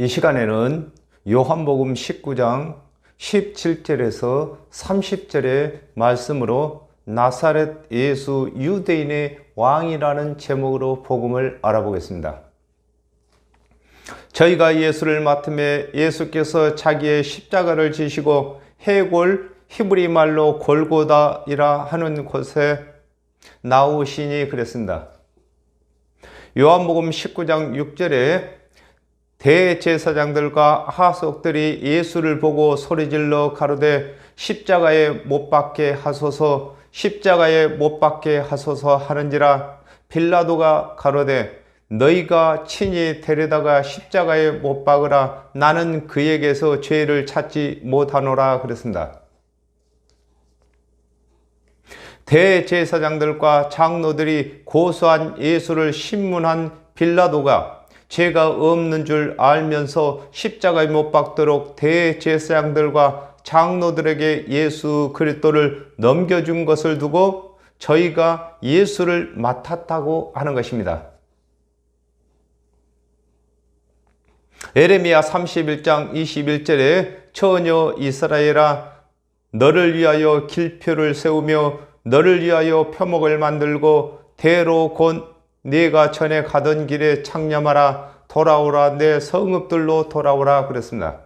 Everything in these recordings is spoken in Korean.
이 시간에는 요한복음 19장 17절에서 30절의 말씀으로 나사렛 예수 유대인의 왕이라는 제목으로 복음을 알아보겠습니다. 저희가 예수를 맡음에 예수께서 자기의 십자가를 지시고 해골 히브리 말로 골고다이라 하는 곳에 나오시니 그랬습니다. 요한복음 19장 6절에 대제사장들과 하석들이 예수를 보고 소리질러 가로되 십자가에 못 박게 하소서 십자가에 못 박게 하소서 하는지라 빌라도가 가로되 너희가 친히 데려다가 십자가에 못 박으라 나는 그에게서 죄를 찾지 못하노라 그랬습니다. 대제사장들과 장로들이 고소한 예수를 신문한 빌라도가 죄가 없는 줄 알면서 십자가에 못 박도록 대제사장들과 장로들에게 예수 그리스도를 넘겨준 것을 두고 저희가 예수를 맡았다고 하는 것입니다. 에레미야 31장 21절에 처녀 이스라엘아 너를 위하여 길표를 세우며 너를 위하여 표목을 만들고 대로 곧 네가 전에 가던 길에 창념하라 돌아오라 내 성읍들로 돌아오라 그랬습니다.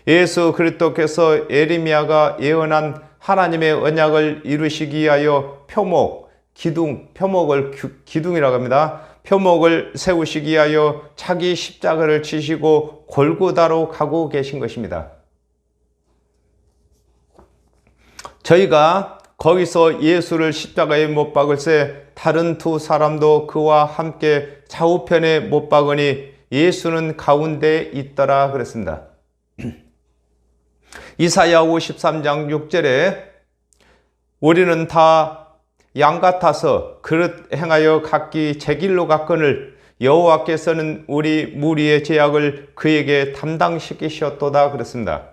예수 그리스도께서 에레미야가 예언한 하나님의 언약을 이루시기 위하여 표목, 기둥, 표목을 기둥이라고 합니다. 표목을 세우시기 위하여 자기 십자가를 지시고 골고다로 가고 계신 것입니다. 저희가 거기서 예수를 십자가에 못 박을새 다른 두 사람도 그와 함께 좌우편에 못 박으니 예수는 가운데 있더라 그랬습니다. 이사야 53장 6절에 우리는 다 양 같아서 그릇 행하여 각기 제 길로 갔거늘 여호와께서는 우리 무리의 죄악을 그에게 담당시키셨도다 그랬습니다.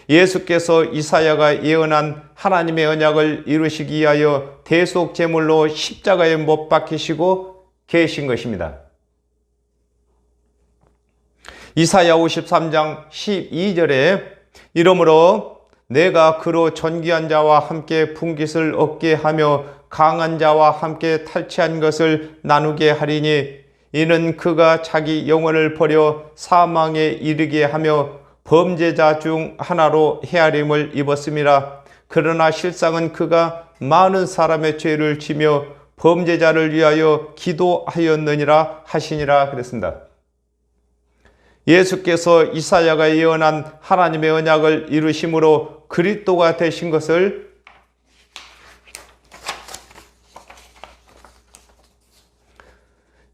예수께서 이사야가 예언한 하나님의 언약을 이루시기 위하여 대속 제물로 십자가에 못 박히시고 계신 것입니다. 이사야 53장 12절에 이러므로 내가 그로 존귀한 자와 함께 분깃을 얻게 하며 강한 자와 함께 탈취한 것을 나누게 하리니 이는 그가 자기 영혼을 버려 사망에 이르게 하며 범죄자 중 하나로 헤아림을 입었음이라. 그러나 실상은 그가 많은 사람의 죄를 지며 범죄자를 위하여 기도하였느니라 하시니라 그랬습니다. 예수께서 이사야가 예언한 하나님의 언약을 이루심으로 그리스도가 되신 것을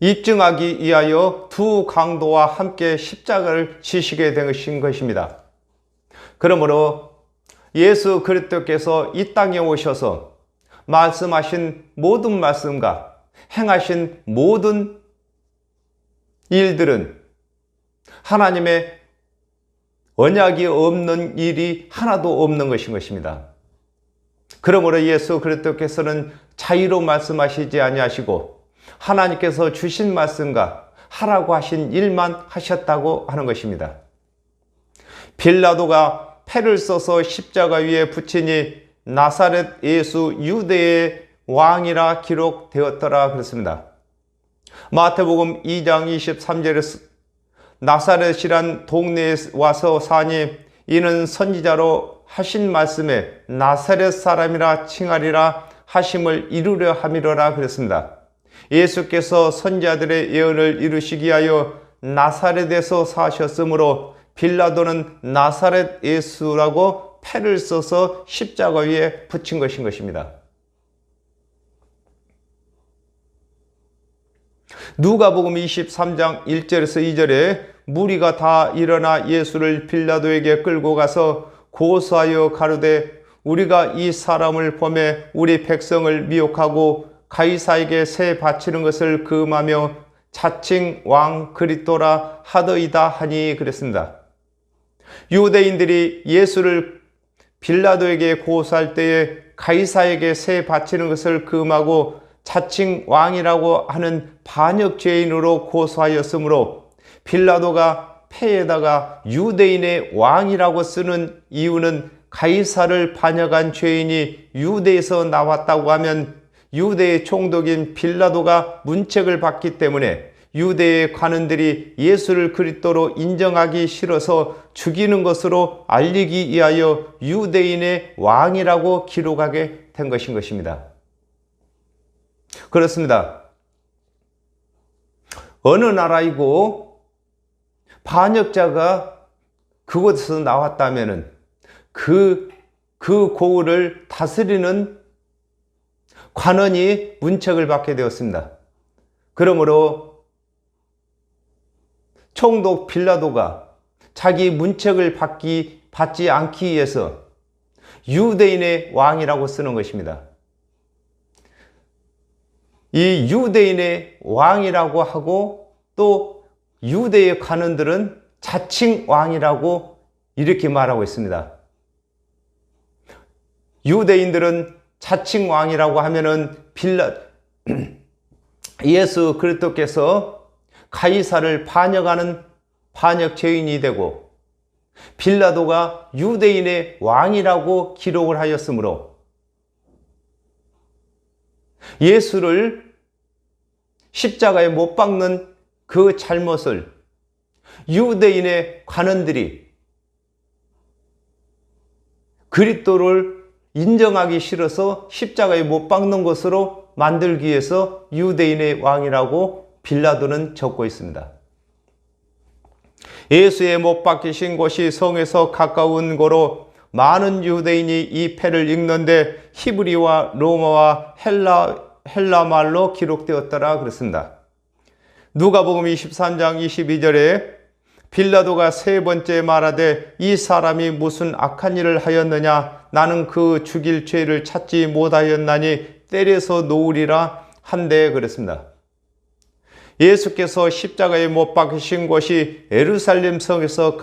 입증하기 위하여 두 강도와 함께 십자가를 지시게 되신 것입니다. 그러므로 예수 그리스도께서 이 땅에 오셔서 말씀하신 모든 말씀과 행하신 모든 일들은 하나님의 언약이 없는 일이 하나도 없는 것인 것입니다. 그러므로 예수 그리스도께서는 자의로 말씀하시지 아니하시고 하나님께서 주신 말씀과 하라고 하신 일만 하셨다고 하는 것입니다. 빌라도가 패를 써서 십자가 위에 붙이니 나사렛 예수 유대의 왕이라 기록되었더라 그랬습니다. 마태복음 2장 23절에 나사렛이란 동네에 와서 사니 이는 선지자로 하신 말씀에 나사렛 사람이라 칭하리라 하심을 이루려 함이로라 그랬습니다. 예수께서 선지자들의 예언을 이루시기 위하여 나사렛에서 사셨으므로 빌라도는 나사렛 예수라고 패를 써서 십자가 위에 붙인 것입니다. 누가복음 23장 1절에서 2절에 무리가 다 일어나 예수를 빌라도에게 끌고 가서 고소하여 가로되 우리가 이 사람을 보매 우리 백성을 미혹하고 가이사에게 세 바치는 것을 금하며 자칭 왕 그리스도라 하더이다 하니 그랬습니다. 유대인들이 예수를 빌라도에게 고소할 때에 가이사에게 세 바치는 것을 금하고 자칭 왕이라고 하는 반역 죄인으로 고소하였으므로 빌라도가 패에다가 유대인의 왕이라고 쓰는 이유는 가이사를 반역한 죄인이 유대에서 나왔다고 하면 유대의 총독인 빌라도가 문책을 받기 때문에 유대의 관원들이 예수를 그리스도로 인정하기 싫어서 죽이는 것으로 알리기 위하여 유대인의 왕이라고 기록하게 된 것인 것입니다. 그렇습니다. 어느 나라이고 반역자가 그곳에서 나왔다면은 그 고을을 다스리는 관원이 문책을 받게 되었습니다. 그러므로 총독 빌라도가 자기 문책을 받지 않기 위해서 유대인의 왕이라고 쓰는 것입니다. 이 유대인의 왕이라고 하고 또 유대의 관원들은 자칭 왕이라고 이렇게 말하고 있습니다. 유대인들은 자칭 왕이라고 하면은 예수 그리스도께서 가이사를 반역하는 반역 죄인이 되고 빌라도가 유대인의 왕이라고 기록을 하였으므로 예수를 십자가에 못 박는 그 잘못을 유대인의 관원들이 그리스도를 인정하기 싫어서 십자가에 못 박는 것으로 만들기 위해서 유대인의 왕이라고 빌라도는 적고 있습니다. 예수의 못 박히신 곳이 성에서 가까운 고로 많은 유대인이 이 패를 읽는데 히브리와 로마와 헬라 말로 기록되었더라 그랬습니다. 누가복음 23장 22절에 빌라도가 세 번째 말하되 이 사람이 무슨 악한 일을 하였느냐 나는 그 죽일 죄를 찾지 못하였나니 때려서 놓으리라 한데 그랬습니다. 예수께서 십자가에 못 박히신 곳이 예루살렘 성에서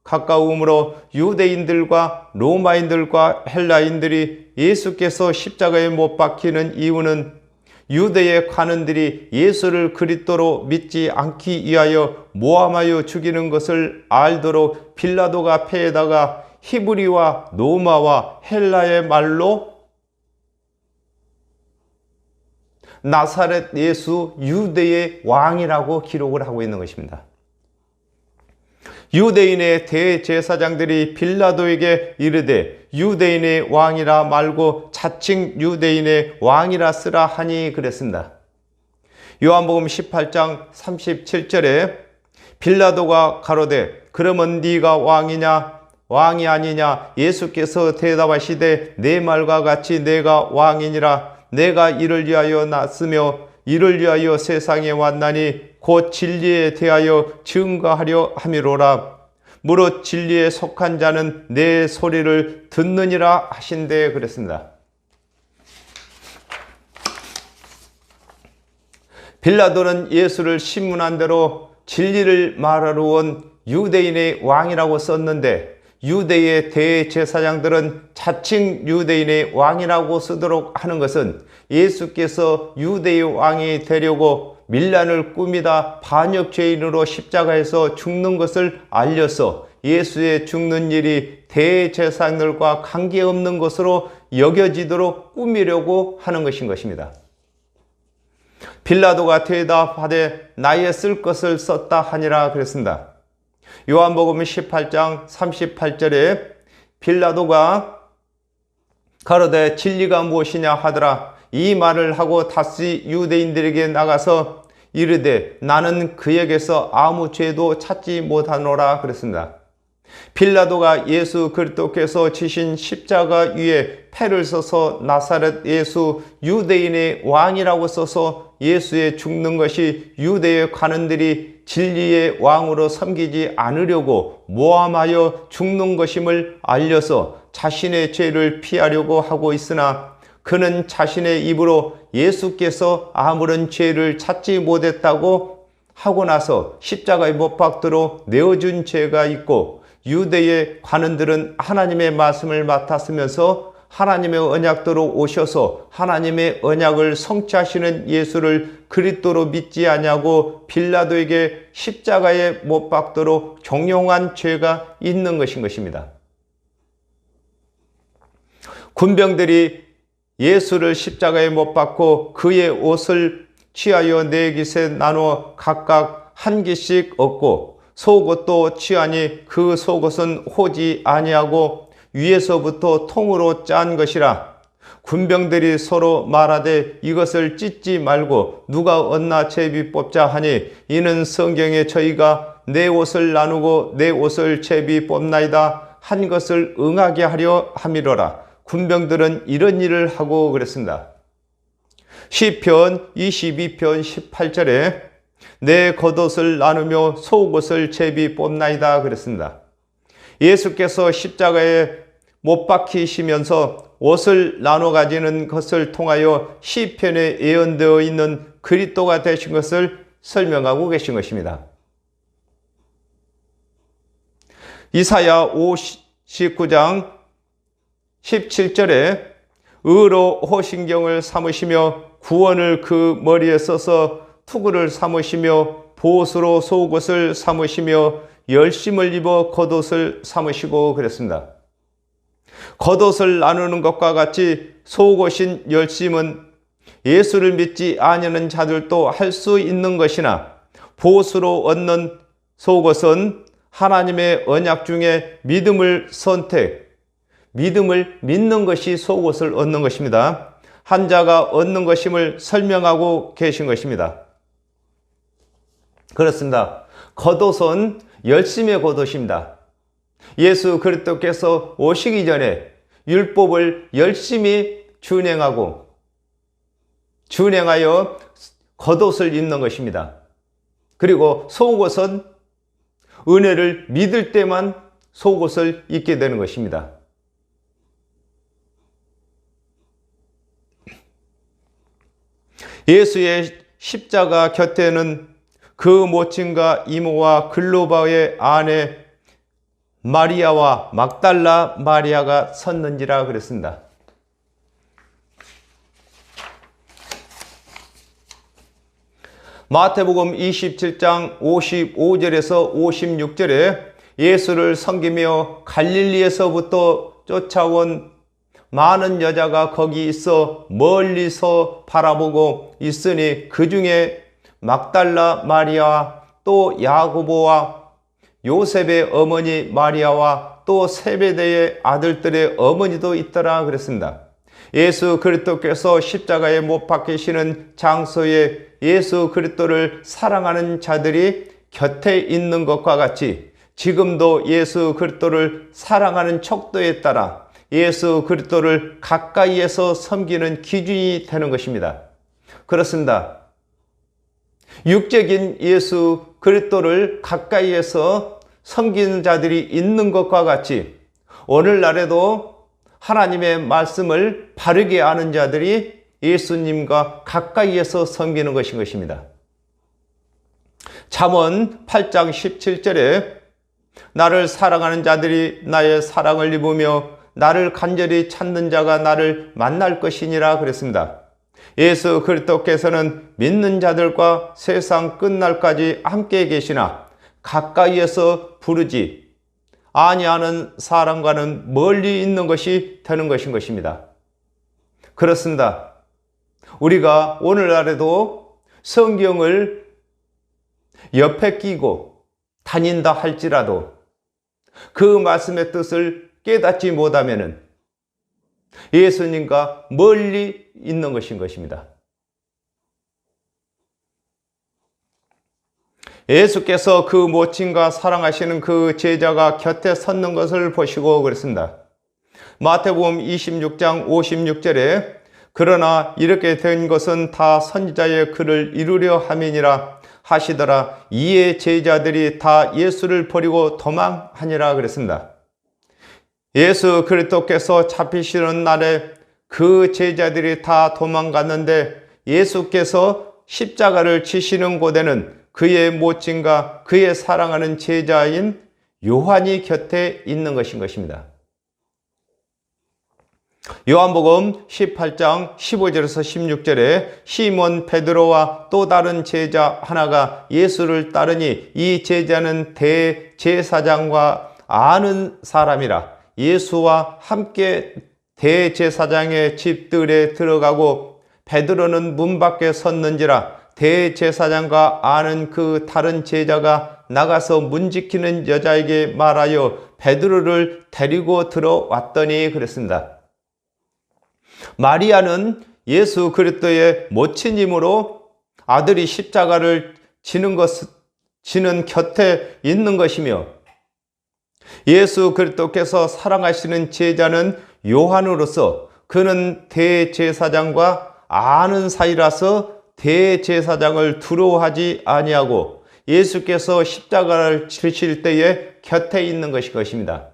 가까우므로 유대인들과 로마인들과 헬라인들이 예수께서 십자가에 못 박히는 이유는 유대의 관원들이 예수를 그리스도로 믿지 않기 위하여 모함하여 죽이는 것을 알도록 빌라도가 패에다가 히브리와 로마와 헬라의 말로 나사렛 예수 유대의 왕이라고 기록을 하고 있는 것입니다. 유대인의 대제사장들이 빌라도에게 이르되 유대인의 왕이라 말고 자칭 유대인의 왕이라 쓰라 하니 그랬습니다. 요한복음 18장 37절에 빌라도가 가로되 그러면 네가 왕이 아니냐 예수께서 대답하시되 내 말과 같이 내가 왕이니라 내가 이를 위하여 났으며 이를 위하여 세상에 왔나니 곧 진리에 대하여 증거하려 함이로라. 무릇 진리에 속한 자는 내 소리를 듣느니라 하신대 그랬습니다. 빌라도는 예수를 신문한 대로 진리를 말하러 온 유대인의 왕이라고 썼는데 유대의 대제사장들은 자칭 유대인의 왕이라고 쓰도록 하는 것은 예수께서 유대의 왕이 되려고 밀란을 꾸미다 반역 죄인으로 십자가에서 죽는 것을 알려서 예수의 죽는 일이 대제사장들과 관계없는 것으로 여겨지도록 꾸미려고 하는 것인 것입니다. 빌라도가 대답하되 나의 쓸 것을 썼다 하니라 그랬습니다. 요한복음 18장 38절에 빌라도가 가로되 진리가 무엇이냐 하더라. 이 말을 하고 다시 유대인들에게 나가서 이르되 나는 그에게서 아무 죄도 찾지 못하노라 그랬습니다. 빌라도가 예수 그리스도께서 지신 십자가 위에 패를 써서 나사렛 예수 유대인의 왕이라고 써서 예수의 죽는 것이 유대의 관원들이 진리의 왕으로 섬기지 않으려고 모함하여 죽는 것임을 알려서 자신의 죄를 피하려고 하고 있으나 그는 자신의 입으로 예수께서 아무런 죄를 찾지 못했다고 하고 나서 십자가에 못 박도록 내어준 죄가 있고 유대의 관원들은 하나님의 말씀을 맡았으면서 하나님의 언약대로 오셔서 하나님의 언약을 성취하시는 예수를 그리스도로 믿지 아니하고 빌라도에게 십자가에 못 박도록 종용한 죄가 있는 것입니다. 군병들이 예수를 십자가에 못 박고 그의 옷을 취하여 네 깃에 나누어 각각 한 깃씩 얻고 속옷도 취하니 그 속옷은 호지 아니하고 위에서부터 통으로 짠 것이라. 군병들이 서로 말하되 이것을 찢지 말고 누가 얻나 제비 뽑자 하니 이는 성경에 저희가 내 옷을 나누고 내 옷을 제비 뽑나이다 한 것을 응하게 하려 함이로라. 군병들은 이런 일을 하고 그랬습니다. 시편 22편 18절에 내 겉옷을 나누며 속옷을 제비 뽑나이다 그랬습니다. 예수께서 십자가에 못 박히시면서 옷을 나눠 가지는 것을 통하여 시편에 예언되어 있는 그리스도가 되신 것을 설명하고 계신 것입니다. 이사야 59장 17절에 의로 호신경을 삼으시며 구원을 그 머리에 써서 투구를 삼으시며 보옷으로 속옷을 삼으시며 열심을 입어 겉옷을 삼으시고 그랬습니다. 겉옷을 나누는 것과 같이 속옷인 열심은 예수를 믿지 아니하는 자들도 할 수 있는 것이나 보옷으로 얻는 속옷은 하나님의 언약 중에 믿음을 믿음을 믿는 것이 속옷을 얻는 것입니다. 한 자가 얻는 것임을 설명하고 계신 것입니다. 그렇습니다. 겉옷은 열심의 겉옷입니다. 예수 그리스도께서 오시기 전에 율법을 열심히 준행하여 겉옷을 입는 것입니다. 그리고 속옷은 은혜를 믿을 때만 속옷을 입게 되는 것입니다. 예수의 십자가 곁에는 그 모친과 이모와 글로바의 아내 마리아와 막달라 마리아가 섰는지라 그랬습니다. 마태복음 27장 55절에서 56절에 예수를 섬기며 갈릴리에서부터 쫓아온 많은 여자가 거기 있어 멀리서 바라보고 있으니 그 중에 막달라 마리아와 또 야고보와 요셉의 어머니 마리아와 또 세베대의 아들들의 어머니도 있더라 그랬습니다. 예수 그리스도께서 십자가에 못 박히시는 장소에 예수 그리스도를 사랑하는 자들이 곁에 있는 것과 같이 지금도 예수 그리스도를 사랑하는 척도에 따라 예수 그리스도를 가까이에서 섬기는 기준이 되는 것입니다. 그렇습니다. 육적인 예수 그리스도를 가까이에서 섬기는 자들이 있는 것과 같이 오늘날에도 하나님의 말씀을 바르게 아는 자들이 예수님과 가까이에서 섬기는 것인 것입니다. 잠언 8장 17절에 나를 사랑하는 자들이 나의 사랑을 입으며 나를 간절히 찾는 자가 나를 만날 것이니라 그랬습니다. 예수 그리스도께서는 믿는 자들과 세상 끝날까지 함께 계시나 가까이에서 부르지 아니하는 사람과는 멀리 있는 것이 되는 것인 것입니다. 그렇습니다. 우리가 오늘날에도 성경을 옆에 끼고 다닌다 할지라도 그 말씀의 뜻을 깨닫지 못하면 예수님과 멀리 있는 것인 것입니다. 예수께서 그 모친과 사랑하시는 그 제자가 곁에 섰는 것을 보시고 그랬습니다. 마태복음 26장 56절에 그러나 이렇게 된 것은 다 선지자의 글을 이루려 함이니라 하시더라. 이에 제자들이 다 예수를 버리고 도망하니라 그랬습니다. 예수 그리스도께서 잡히시는 날에 그 제자들이 다 도망갔는데 예수께서 십자가를 지시는 곳에는 그의 모친과 그의 사랑하는 제자인 요한이 곁에 있는 것인 것입니다. 요한복음 18장 15절에서 16절에 시몬 베드로와 또 다른 제자 하나가 예수를 따르니 이 제자는 대제사장과 아는 사람이라 예수와 함께 대제사장의 집들에 들어가고 베드로는 문 밖에 섰는지라 대제사장과 아는 그 다른 제자가 나가서 문 지키는 여자에게 말하여 베드로를 데리고 들어왔더니 그랬습니다. 마리아는 예수 그리스도의 모친이므로 아들이 십자가를 지는 곁에 있는 것이며 예수 그리스도께서 사랑하시는 제자는 요한으로서 그는 대제사장과 아는 사이라서 대제사장을 두려워하지 아니하고 예수께서 십자가를 지실 때에 곁에 있는 것입니다.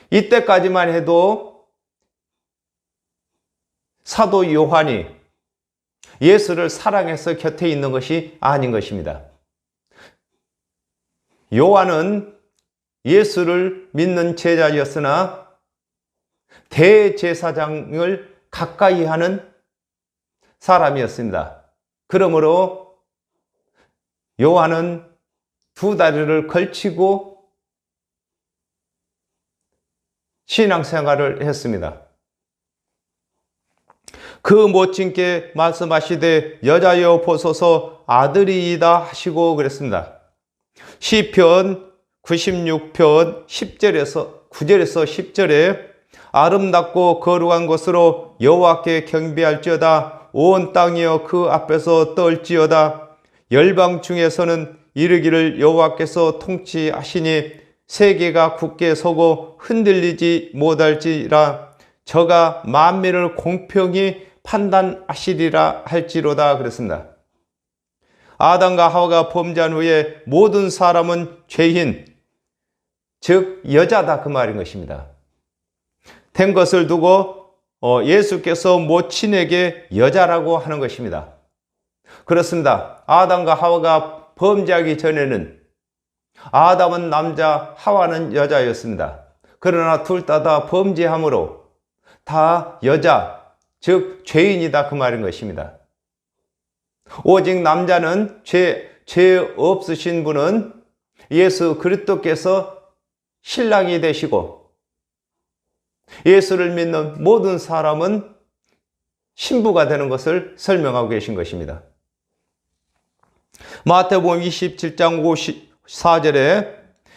이때까지만 해도 사도 요한이 예수를 사랑해서 곁에 있는 것이 아닌 것입니다. 요한은 예수를 믿는 제자였으나 대제사장을 가까이 하는 사람이었습니다. 그러므로 요한은 두 다리를 걸치고 신앙생활을 했습니다. 그 모친께 말씀하시되 여자여 보소서 아들이이다 하시고 그랬습니다. 시편 96편 9절에서 10절에 아름답고 거룩한 것으로 여호와께 경배할지어다 온 땅이여 그 앞에서 떨지어다 열방 중에서는 이르기를 여호와께서 통치하시니 세계가 굳게 서고 흔들리지 못할지라 저가 만민을 공평히 판단하시리라 할지로다 그랬습니다. 아담과 하와가 범죄한 후에 모든 사람은 죄인, 즉 여자다 그 말인 것입니다. 된 것을 두고 예수께서 모친에게 여자라고 하는 것입니다. 그렇습니다. 아담과 하와가 범죄하기 전에는 아담은 남자, 하와는 여자였습니다. 그러나 둘 다 범죄함으로 다 여자, 즉 죄인이다 그 말인 것입니다. 오직 남자는 죄 없으신 분은 예수 그리스도께서 신랑이 되시고 예수를 믿는 모든 사람은 신부가 되는 것을 설명하고 계신 것입니다. 마태복음 27장 54절에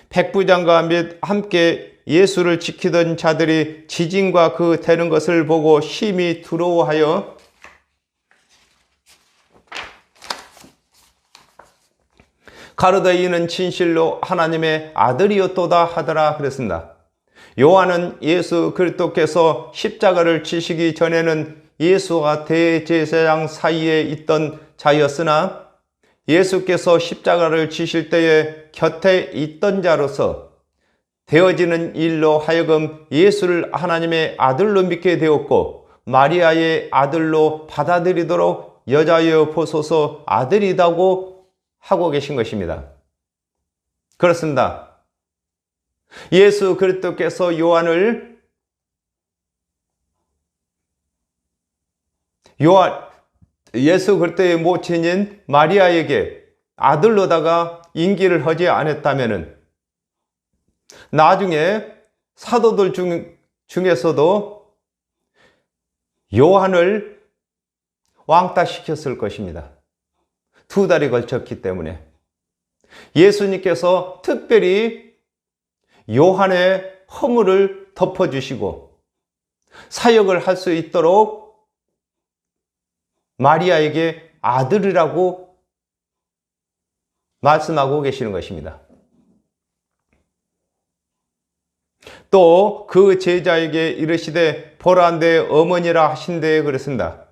백부장과 및 함께 예수를 지키던 자들이 지진과 그 되는 것을 보고 심히 두려워하여 가로되 이는 진실로 하나님의 아들이었도다 하더라 그랬습니다. 요한은 예수 그리스도께서 십자가를 지시기 전에는 예수와 대제사장 사이에 있던 자였으나 예수께서 십자가를 지실 때에 곁에 있던 자로서 되어지는 일로 하여금 예수를 하나님의 아들로 믿게 되었고 마리아의 아들로 받아들이도록 여자여 보소서 아들이다고 하고 계신 것입니다. 그렇습니다. 예수 그리스도께서 예수 그리스도의 모친인 마리아에게 아들로다가 인기를 하지 않았다면은 나중에 사도들 중에서도 요한을 왕따시켰을 것입니다. 두 달이 걸쳤기 때문에 예수님께서 특별히 요한의 허물을 덮어주시고 사역을 할 수 있도록 마리아에게 아들이라고 말씀하고 계시는 것입니다. 또 그 제자에게 이르시되 보라 내 어머니라 하신대 그랬습니다.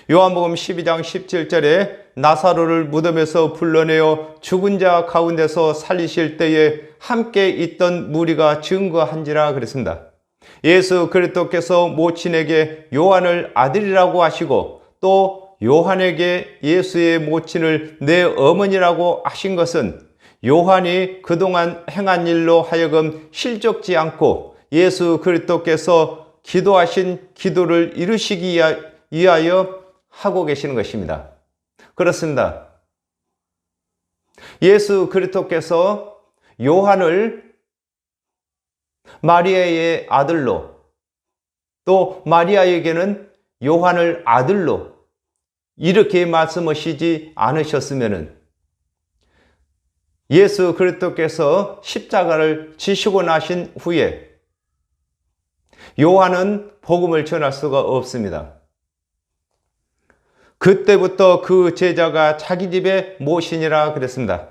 요한복음 12장 17절에 나사로를 무덤에서 불러내어 죽은 자 가운데서 살리실 때에 함께 있던 무리가 증거한지라 그랬습니다. 예수 그리스도께서 모친에게 요한을 아들이라고 하시고 또 요한에게 예수의 모친을 내 어머니라고 하신 것은 요한이 그동안 행한 일로 하여금 실족지 않고 예수 그리스도께서 기도하신 기도를 이루시기 위하여 하고 계시는 것입니다. 그렇습니다. 예수 그리스도께서 요한을 마리아의 아들로, 또 마리아에게는 요한을 아들로 이렇게 말씀하시지 않으셨으면은 예수 그리스도께서 십자가를 지시고 나신 후에 요한은 복음을 전할 수가 없습니다. 그때부터 그 제자가 자기 집에 모시니라 그랬습니다.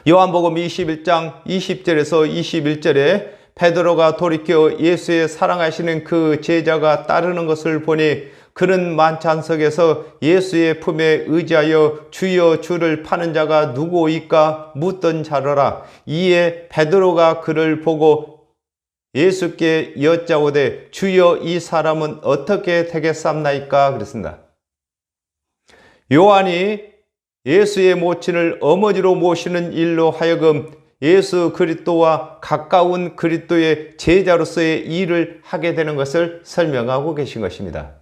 요한복음 21장 20절에서 21절에 베드로가 돌이켜 예수의 사랑하시는 그 제자가 따르는 것을 보니 그는 만찬석에서 예수의 품에 의지하여 주여 주를 파는 자가 누구이까 묻던 자로라. 이에 베드로가 그를 보고 예수께 여짜오되 주여 이 사람은 어떻게 되겠삼나이까 그랬습니다. 요한이 예수의 모친을 어머니로 모시는 일로 하여금 예수 그리스도와 가까운 그리스도의 제자로서의 일을 하게 되는 것을 설명하고 계신 것입니다.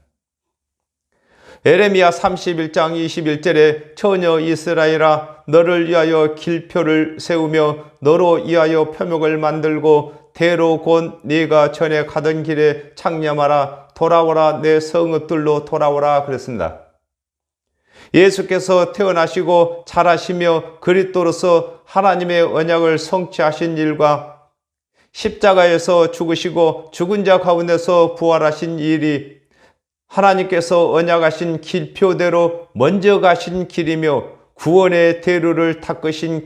에레미야 31장 21절에 처녀 이스라엘아 너를 위하여 길표를 세우며 너로 위하여 표명을 만들고 대로 곧 네가 전에 가던 길에 창념하라 돌아오라 내 성읍들로 돌아오라 그랬습니다. 예수께서 태어나시고 자라시며 그리스도로서 하나님의 언약을 성취하신 일과 십자가에서 죽으시고 죽은 자 가운데서 부활하신 일이 하나님께서 언약하신 길표대로 먼저 가신 길이며 구원의 대로를 닦으신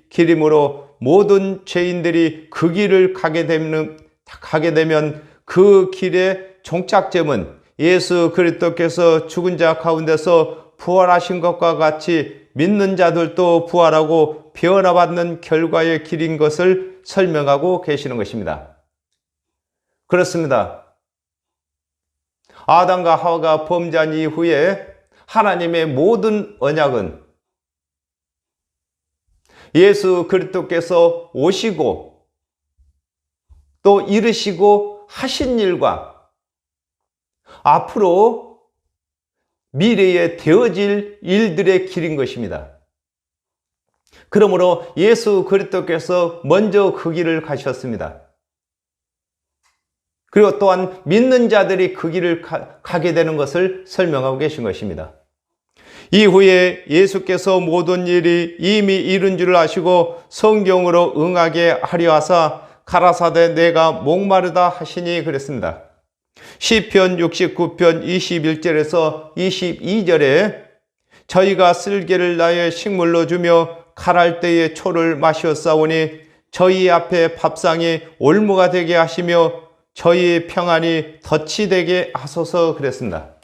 길이므로 모든 죄인들이 그 길을 가게 되면 그 길의 종착점은 예수 그리스도께서 죽은 자 가운데서 부활하신 것과 같이 믿는 자들도 부활하고 변화받는 결과의 길인 것을 설명하고 계시는 것입니다. 그렇습니다. 아담과 하와가 범죄한 이후에 하나님의 모든 언약은 예수 그리스도께서 오시고 또 이루시고 하신 일과 앞으로 미래에 되어질 일들의 길인 것입니다. 그러므로 예수 그리스도께서 먼저 그 길을 가셨습니다. 그리고 또한 믿는 자들이 그 길을 가게 되는 것을 설명하고 계신 것입니다. 이후에 예수께서 모든 일이 이미 이룬 줄 아시고 성경으로 응하게 하려 하사 가라사대 내가 목마르다 하시니 그랬습니다. 시편 69편 21절에서 22절에 저희가 쓸개를 나의 식물로 주며 칼할 때의 초를 마시었사오니 저희 앞에 밥상이 올무가 되게 하시며 저희의 평안이 덫이 되게 하소서 그랬습니다.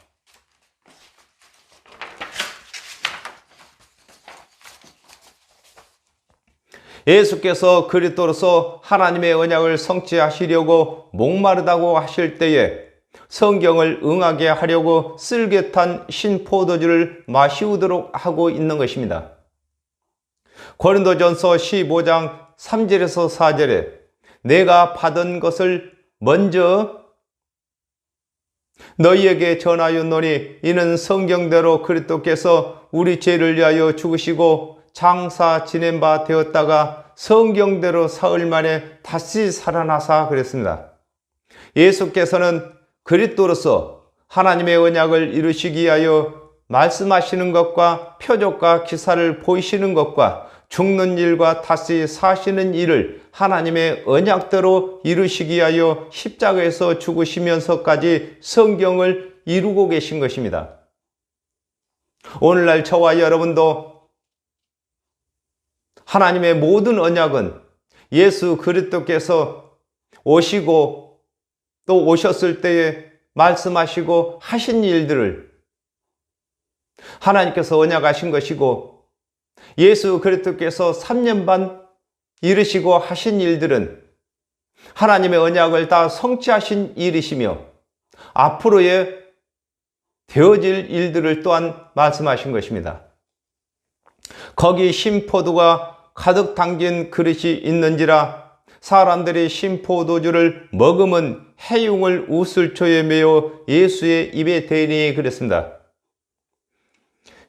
예수께서 그리스도로서 하나님의 언약을 성취하시려고 목마르다고 하실 때에 성경을 응하게 하려고 쓸개탄 신포도주를 마시우도록 하고 있는 것입니다. 고린도전서 15장 3절에서 4절에 내가 받은 것을 먼저 너희에게 전하였노니 이는 성경대로 그리스도께서 우리 죄를 위하여 죽으시고 장사 지낸 바 되었다가 성경대로 사흘 만에 다시 살아나사 그랬습니다. 예수께서는 그리스도로서 하나님의 언약을 이루시기 위하여 말씀하시는 것과 표적과 기사를 보이시는 것과 죽는 일과 다시 사시는 일을 하나님의 언약대로 이루시기 위하여 십자가에서 죽으시면서까지 성경을 이루고 계신 것입니다. 오늘날 저와 여러분도 하나님의 모든 언약은 예수 그리스도께서 오시고 또 오셨을 때에 말씀하시고 하신 일들을 하나님께서 언약하신 것이고 예수 그리스도께서 3년 반 이루시고 하신 일들은 하나님의 언약을 다 성취하신 일이시며 앞으로의 되어질 일들을 또한 말씀하신 것입니다. 거기 신포도가 가득 담긴 그릇이 있는지라 사람들이 신포도주를 머금은 해융을 우슬초에 메어 예수의 입에 대니 그랬습니다.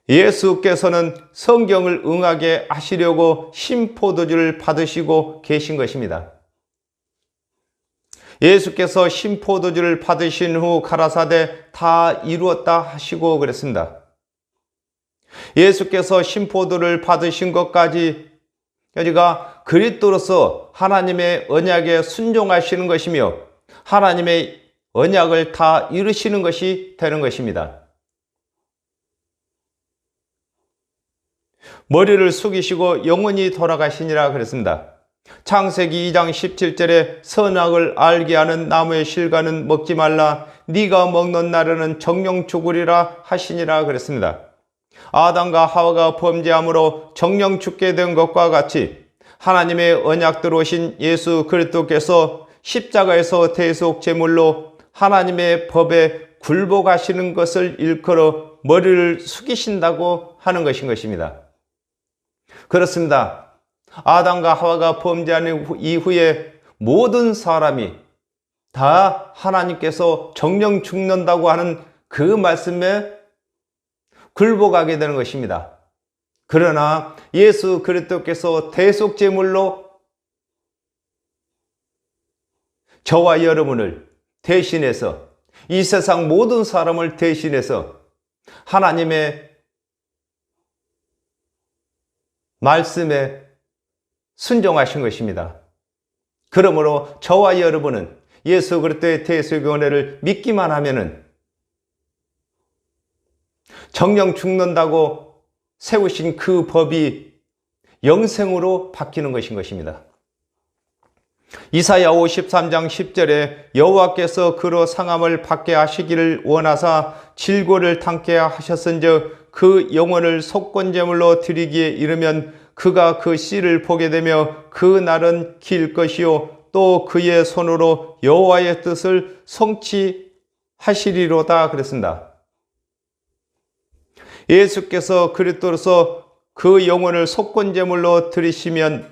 예수께서는 성경을 응하게 하시려고 신포도주를 받으시고 계신 것입니다. 예수께서 신포도주를 받으신 후 가라사대 다 이루었다 하시고 그랬습니다. 예수께서 신포도를 받으신 것까지 여기가 그리스도로서 하나님의 언약에 순종하시는 것이며 하나님의 언약을 다 이루시는 것이 되는 것입니다. 머리를 숙이시고 영원히 돌아가시니라 그랬습니다. 창세기 2장 17절에 선악을 알게 하는 나무의 실과는 먹지 말라 네가 먹는 날에는 정령 죽으리라 하시니라 그랬습니다. 아담과 하와가 범죄함으로 정령 죽게 된 것과 같이 하나님의 언약대로 오신 예수 그리스도께서 십자가에서 대속 제물로 하나님의 법에 굴복하시는 것을 일컬어 머리를 숙이신다고 하는 것입니다. 그렇습니다. 아담과 하와가 범죄한 이후에 모든 사람이 다 하나님께서 정령 죽는다고 하는 그 말씀에 굴복하게 되는 것입니다. 그러나 예수 그리스도께서 대속 제물로 저와 여러분을 대신해서 이 세상 모든 사람을 대신해서 하나님의 말씀에 순종하신 것입니다. 그러므로 저와 여러분은 예수 그리스도의 대속의 은혜를 믿기만 하면은 정령 죽는다고 세우신 그 법이 영생으로 바뀌는 것입니다. 이사야 53장 10절에 여호와께서 그로 상함을 받게 하시기를 원하사 질고를 당케 하셨은즉 그 영혼을 속건제물로 드리기에 이르면 그가 그 씨를 보게 되며 그 날은 길 것이요 또 그의 손으로 여호와의 뜻을 성취하시리로다 그랬습니다. 예수께서 그리스도로서 그 영혼을 속건제물로 드리시면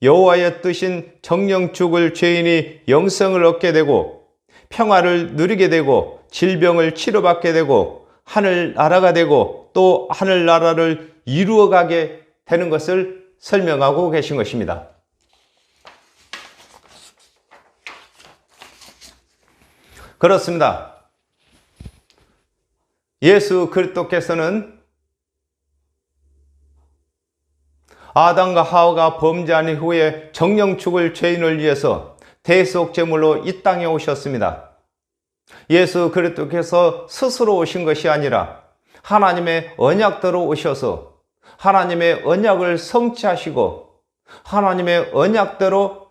여호와의 뜻인 정령 죽을 죄인이 영생을 얻게 되고 평화를 누리게 되고 질병을 치료받게 되고 하늘나라가 되고 또 하늘나라를 이루어가게 되는 것을 설명하고 계신 것입니다. 그렇습니다. 예수 그리스도께서는 아담과 하와가 범죄한 이후에 정령 죽을 죄인을 위해서 대속 제물로 이 땅에 오셨습니다. 예수 그리스도께서 스스로 오신 것이 아니라 하나님의 언약대로 오셔서 하나님의 언약을 성취하시고 하나님의 언약대로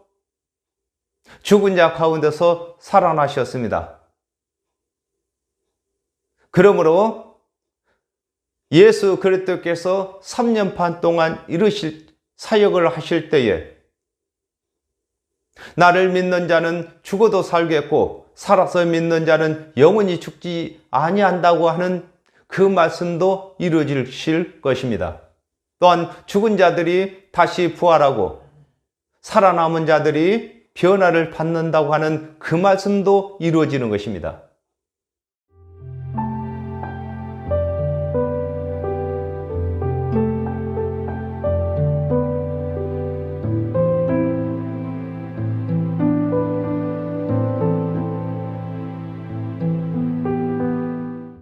죽은 자 가운데서 살아나셨습니다. 그러므로 예수 그리스도께서 3년 반 동안 이루실 사역을 하실 때에 나를 믿는 자는 죽어도 살겠고 살아서 믿는 자는 영원히 죽지 아니한다고 하는 그 말씀도 이루어질 것입니다. 또한 죽은 자들이 다시 부활하고 살아남은 자들이 변화를 받는다고 하는 그 말씀도 이루어지는 것입니다.